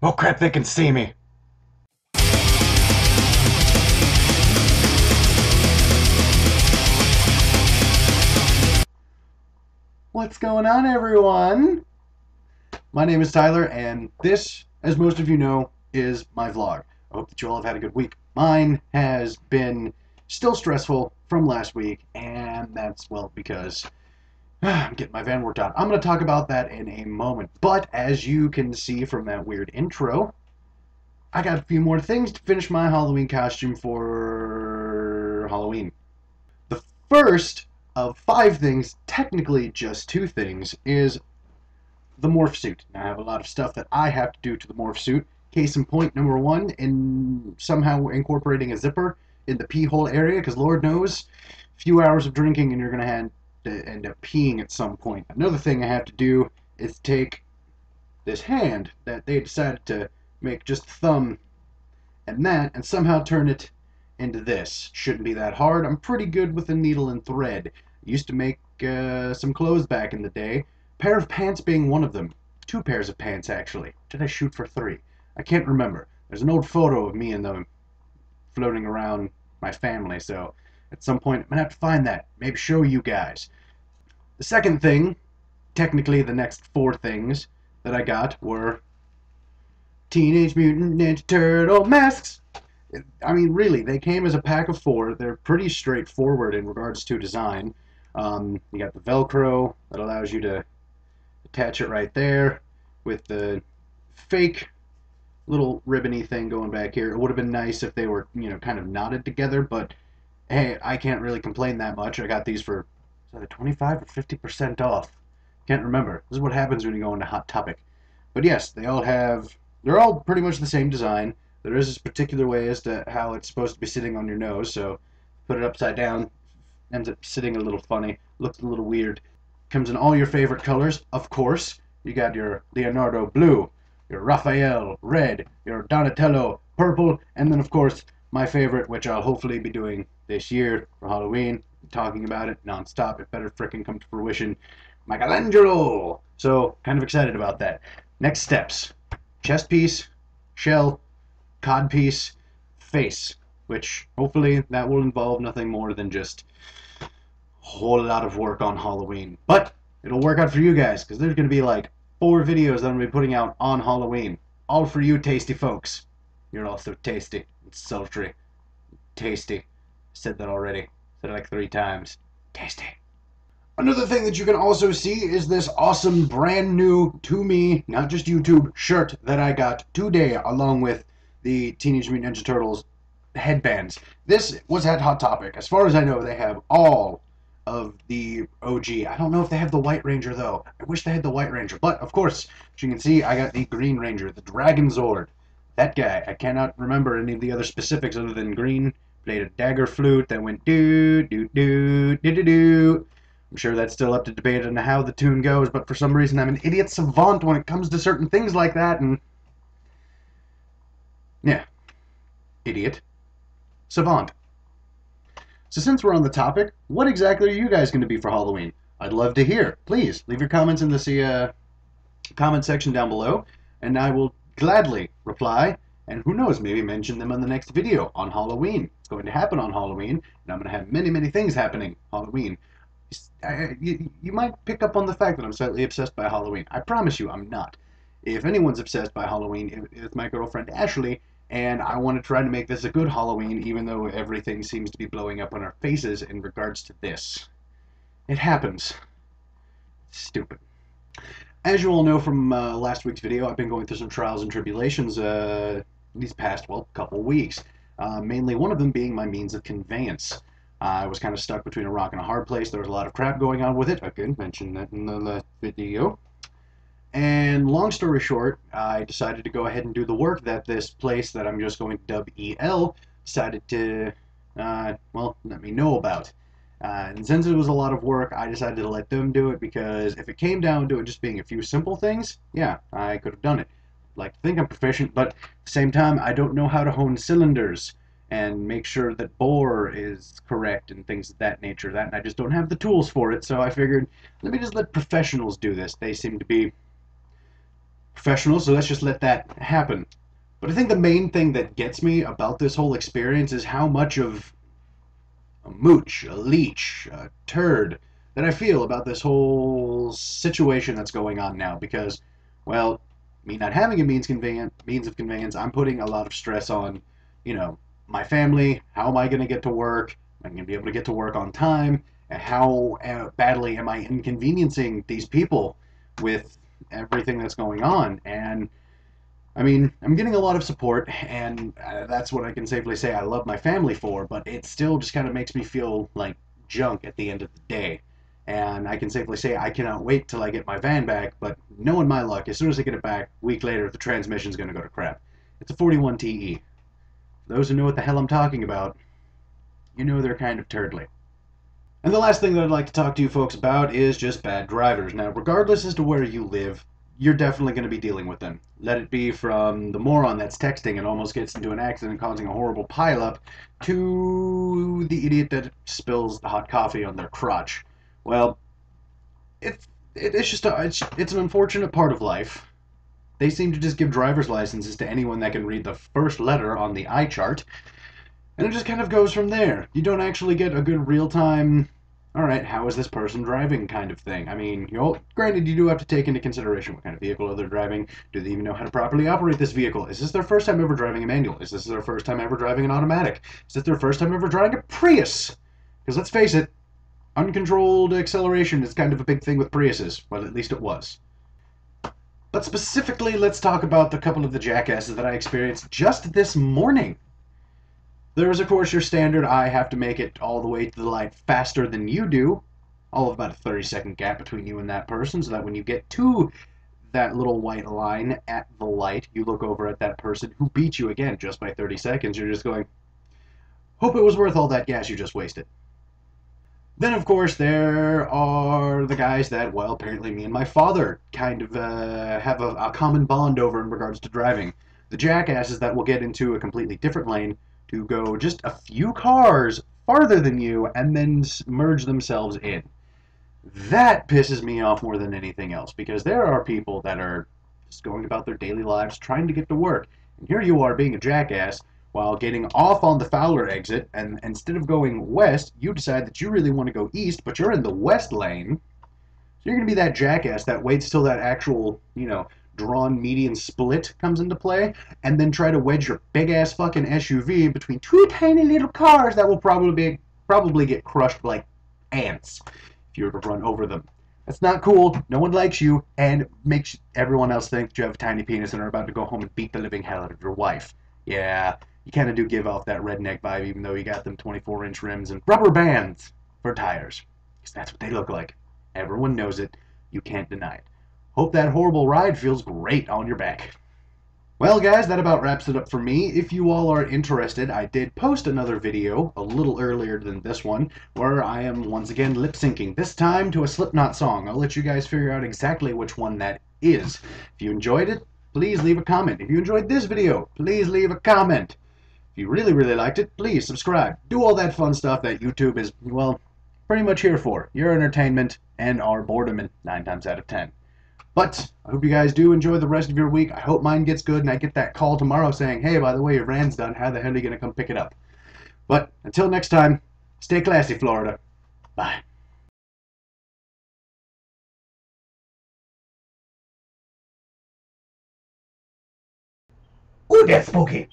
Oh crap, they can see me. What's going on, everyone? My name is Tyler, and this, as most of you know, is my vlog. I hope that you all have had a good week. Mine has been still stressful from last week, and that's, well, because I'm getting my van worked out. I'm going to talk about that in a moment. But as you can see from that weird intro, I got a few more things to finish my Halloween costume for Halloween. The first of 5 things, technically just 2 things, is the morph suit. Now, I have a lot of stuff that I have to do to the morph suit. Case in point, number one, in somehow incorporating a zipper in the pee hole area, because Lord knows, a few hours of drinking and you're going to end up peeing at some point. Another thing I have to do is take this hand that they decided to make just a thumb and that, and somehow turn it into this. Shouldn't be that hard. I'm pretty good with a needle and thread. Used to make some clothes back in the day. Pair of pants being one of them. 2 pairs of pants, actually. Did I shoot for 3? I can't remember. There's an old photo of me and them floating around my family, so at some point I'm going to have to find that. Maybe show you guys. The second thing, technically the next 4 things that I got were Teenage Mutant Ninja Turtle masks. I mean, really, they came as a pack of 4. They're pretty straightforward in regards to design. You got the Velcro that allows you to attach it right there with the fake little ribbony thing going back here. It would have been nice if they were, kind of knotted together, but hey, I can't really complain that much. I got these for 25 or 50% off. Can't remember. This is what happens when you go into Hot Topic. But yes, they're all pretty much the same design. There is this particular way as to how it's supposed to be sitting on your nose, so put it upside down, ends up sitting a little funny, looks a little weird. Comes in all your favorite colors, of course. You got your Leonardo blue, your Raphael red, your Donatello purple, and then of course my favorite, which I'll hopefully be doing this year for Halloween, talking about it non-stop. It better frickin' come to fruition. Michelangelo! So, kind of excited about that. Next steps. Chest piece, shell, cod piece, face, which hopefully that will involve nothing more than just a whole lot of work on Halloween. But it'll work out for you guys, because there's going to be like 4 videos that I'm going to be putting out on Halloween. All for you tasty folks. You're all so tasty and sultry. Tasty. Said that already. Said it like 3 times. Tasty. Another thing that you can also see is this awesome brand new to me, not just YouTube, shirt that I got today along with the Teenage Mutant Ninja Turtles headbands. This was at Hot Topic. As far as I know, they have all of the OG. I don't know if they have the White Ranger though. I wish they had the White Ranger. But of course, as you can see, I got the Green Ranger, the Dragon Zord. That guy. I cannot remember any of the other specifics other than green. Played a dagger flute that went doo doo doo doo doo doo. I'm sure that's still up to debate on how the tune goes, but for some reason I'm an idiot savant when it comes to certain things like that, and yeah, idiot savant. So since we're on the topic, what exactly are you guys going to be for Halloween? I'd love to hear. Please leave your comments in the comment section down below, and I will gladly reply, and who knows, maybe mention them on the next video on Halloween. It's going to happen on Halloween, and I'm going to have many, many things happening Halloween. You might pick up on the fact that I'm slightly obsessed by Halloween. I promise you I'm not. If anyone's obsessed by Halloween, it's my girlfriend Ashley, and I want to try to make this a good Halloween, even though everything seems to be blowing up on our faces in regards to this. It happens. Stupid. As you all know from last week's video, I've been going through some trials and tribulations these past, well, couple weeks. Mainly one of them being my means of conveyance. I was kind of stuck between a rock and a hard place. There was a lot of crap going on with it. I could mention that in the last video. And long story short, I decided to go ahead and do the work that this place that I'm just going to dub EL decided to, well, let me know about. And since it was a lot of work, I decided to let them do it because if it came down to it just being a few simple things, yeah, I could have done it. I'd like to think I'm proficient, but at the same time, I don't know how to hone cylinders and make sure that bore is correct and things of that nature. And I just don't have the tools for it, so I figured, let me just let professionals do this. They seem to be professional, so let's just let that happen. But I think the main thing that gets me about this whole experience is how much of a mooch, a leech, a turd that I feel about this whole situation that's going on now. Because, well, me not having a means of conveyance, I'm putting a lot of stress on, my family. How am I going to get to work? Am I going to be able to get to work on time? And how badly am I inconveniencing these people with everything that's going on? And I mean, I'm getting a lot of support, and that's what I can safely say I love my family for, but it still just kind of makes me feel like junk at the end of the day. And I can safely say I cannot wait till I get my van back, but knowing my luck, as soon as I get it back, a week later, the transmission's going to go to crap. It's a 41 TE. For those who know what the hell I'm talking about, you know they're kind of turdly. And the last thing that I'd like to talk to you folks about is just bad drivers. Now, regardless as to where you live, you're definitely going to be dealing with them. Let it be from the moron that's texting and almost gets into an accident causing a horrible pileup to the idiot that spills the hot coffee on their crotch. Well, it's just it's an unfortunate part of life. They seem to just give driver's licenses to anyone that can read the first letter on the eye chart, and it just kind of goes from there. You don't actually get a good real-time, all right, how is this person driving kind of thing. I mean, granted, you do have to take into consideration what kind of vehicle they're driving. Do they even know how to properly operate this vehicle? Is this their first time ever driving a manual? Is this their first time ever driving an automatic? Is this their first time ever driving a Prius? Because let's face it, uncontrolled acceleration is kind of a big thing with Priuses. Well, at least it was. But specifically, let's talk about the couple of the jackasses that I experienced just this morning. There's, of course, your standard, I have to make it all the way to the light faster than you do. All of about a 30-second gap between you and that person, so that when you get to that little white line at the light, you look over at that person who beat you again just by 30 seconds. You're just going, hope it was worth all that gas you just wasted. Then, of course, there are the guys that, well, apparently me and my father kind of have a common bond over in regards to driving. The jackasses that will get into a completely different lane to go just a few cars farther than you and then merge themselves in. That pisses me off more than anything else, because there are people that are just going about their daily lives trying to get to work, and here you are being a jackass while getting off on the Fowler exit, and instead of going west, you decide that you really want to go east, but you're in the west lane. So you're going to be that jackass that waits till that actual, drawn median split comes into play, and then try to wedge your big-ass fucking SUV between two tiny little cars that will probably get crushed like ants if you were to run over them. That's not cool. No one likes you, and makes everyone else think you have a tiny penis and are about to go home and beat the living hell out of your wife. Yeah, you kind of do give off that redneck vibe, even though you got them 24-inch rims and rubber bands for tires. Because that's what they look like. Everyone knows it. You can't deny it. Hope that horrible ride feels great on your back. Well, guys, that about wraps it up for me. If you all are interested, I did post another video a little earlier than this one, where I am once again lip-syncing, this time to a Slipknot song. I'll let you guys figure out exactly which one that is. If you enjoyed it, please leave a comment. If you enjoyed this video, please leave a comment. If you really, really liked it, please subscribe. Do all that fun stuff that YouTube is, well, pretty much here for. Your entertainment and our boredom 9 times out of 10. But I hope you guys do enjoy the rest of your week. I hope mine gets good and I get that call tomorrow saying, hey, by the way, your van's done. How the hell are you going to come pick it up? But until next time, stay classy, Florida. Bye. Ooh, that's spooky.